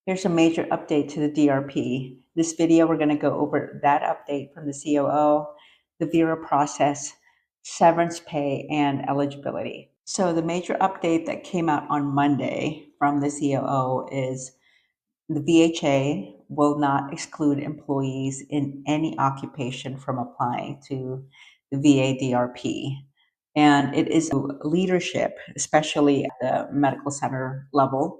Here's a major update to the DRP. This video, we're going to go over that update from the COO, the VERA process, severance pay, and eligibility. So the major update that came out on Monday from the COO is the VHA will not exclude employees in any occupation from applying to the VA DRP. And it is leadership, especially at the medical center level,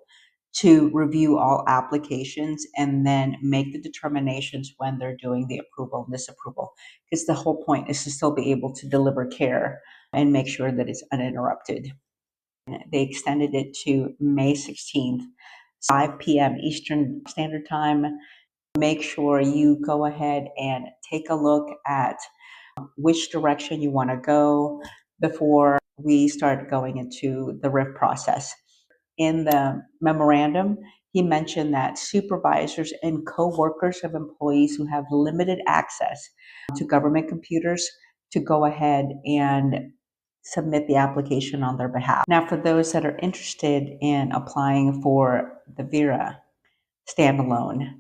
to review all applications and then make the determinations when they're doing the approval and disapproval. Because the whole point is to still be able to deliver care and make sure that it's uninterrupted. They extended it to May 16th, 5 p.m. Eastern Standard Time. Make sure you go ahead and take a look at which direction you want to go before we start going into the RIF process. In the memorandum, he mentioned that supervisors and co-workers of employees who have limited access to government computers to go ahead and submit the application on their behalf. Now, for those that are interested in applying for the VERA standalone,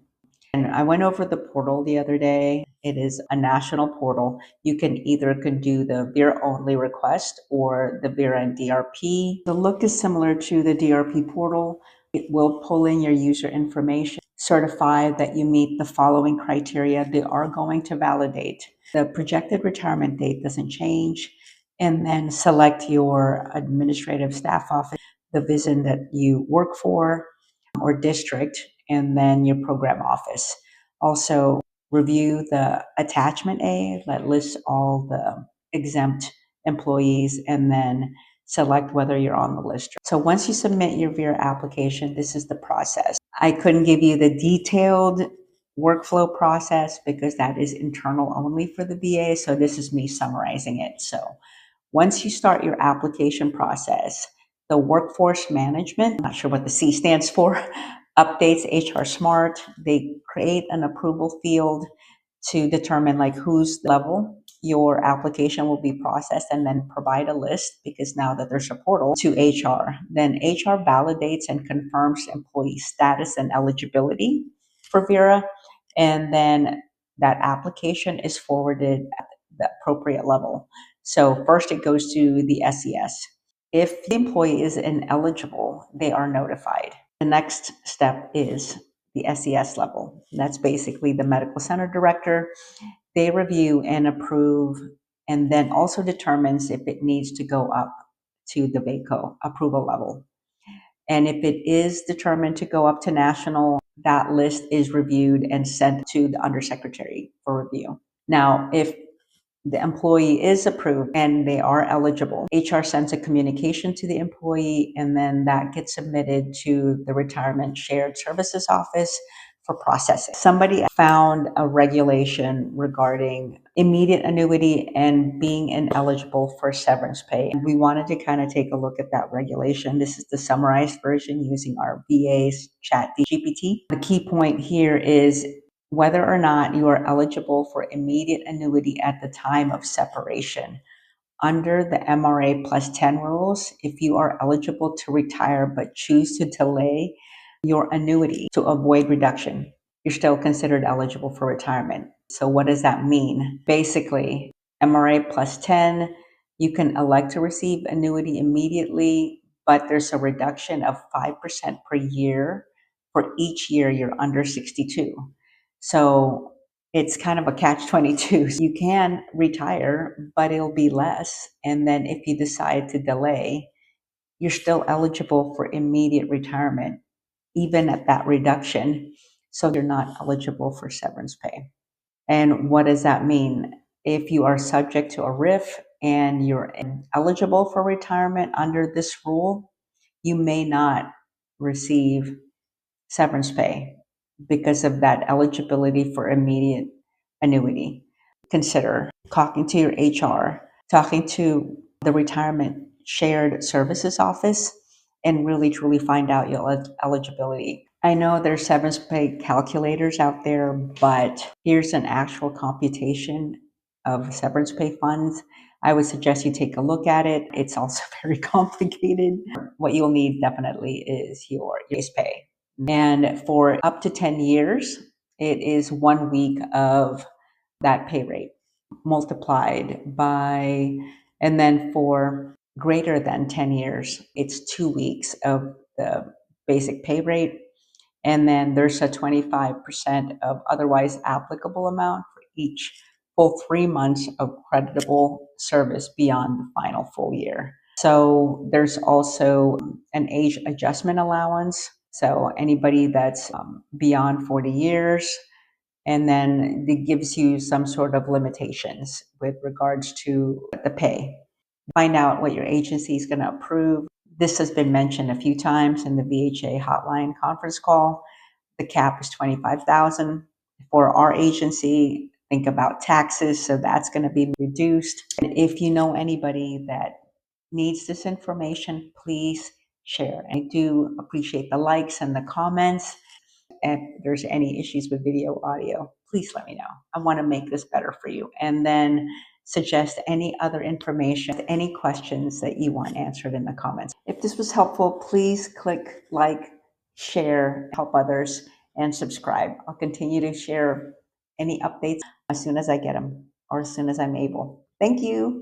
and I went over the portal the other day. It is a national portal. You can either do the VERA only request or the VERA and DRP. The look is similar to the DRP portal. It will pull in your user information, certify that you meet the following criteria. They are going to validate. The projected retirement date doesn't change. And then select your administrative staff office, the VISN that you work for or district, and then your program office. Also, review the attachment A that lists all the exempt employees, and then select whether you're on the list. So once you submit your VERA application, this is the process. I couldn't give you the detailed workflow process because that is internal only for the VA. So this is me summarizing it. So once you start your application process, the workforce management, I'm not sure what the C stands for, updates HR Smart. They create an approval field to determine like whose level your application will be processed, and then provide a list, because now that there's a portal, to HR. Then HR validates and confirms employee status and eligibility for VERA, and then that application is forwarded at the appropriate level. So first it goes to the SES. If the employee is ineligible, they are notified. The next step is the SES level. That's basically the medical center director. They review and approve, and then also determines if it needs to go up to the VA COO approval level. And if it is determined to go up to national, that list is reviewed and sent to the undersecretary for review. Now, if the employee is approved and they are eligible, HR sends a communication to the employee, and then that gets submitted to the Retirement Shared Services Office for processing. Somebody found a regulation regarding immediate annuity and being ineligible for severance pay. We wanted to kind of take a look at that regulation. This is the summarized version using our VA's chat GPT. The key point here is whether or not you are eligible for immediate annuity at the time of separation. Under the MRA plus 10 rules, if you are eligible to retire but choose to delay your annuity to avoid reduction, you're still considered eligible for retirement. So what does that mean? Basically, MRA plus 10, you can elect to receive annuity immediately, but there's a reduction of 5% per year for each year you're under 62. So it's kind of a catch-22. You can retire, but it'll be less. And then if you decide to delay, you're still eligible for immediate retirement, even at that reduction. So you're not eligible for severance pay. And what does that mean? If you are subject to a RIF and you're eligible for retirement under this rule, you may not receive severance pay because of that eligibility for immediate annuity. Consider talking to your HR, talking to the Retirement Shared Services Office, and really truly find out your eligibility. I know there's severance pay calculators out there, but here's an actual computation of severance pay funds. I would suggest you take a look at it. It's also very complicated. What you'll need definitely is your base pay. And for up to 10 years, it is 1 week of that pay rate multiplied by, and then for greater than 10 years, it's 2 weeks of the basic pay rate. And then there's a 25% of otherwise applicable amount for each full 3 months of creditable service beyond the final full year. So there's also an age adjustment allowance. So anybody that's beyond 40 years, and then it gives you some sort of limitations with regards to the pay. Find out what your agency is going to approve. This has been mentioned a few times in the VHA hotline conference call. The cap is 25,000 for our agency. Think about taxes, so that's going to be reduced. And if you know anybody that needs this information, please share. I do appreciate the likes and the comments. If there's any issues with video, audio, please let me know. I want to make this better for you. And then suggest any other information, any questions that you want answered in the comments. If this was helpful, please click like, share, help others, and subscribe. I'll continue to share any updates as soon as I get them or as soon as I'm able. Thank you.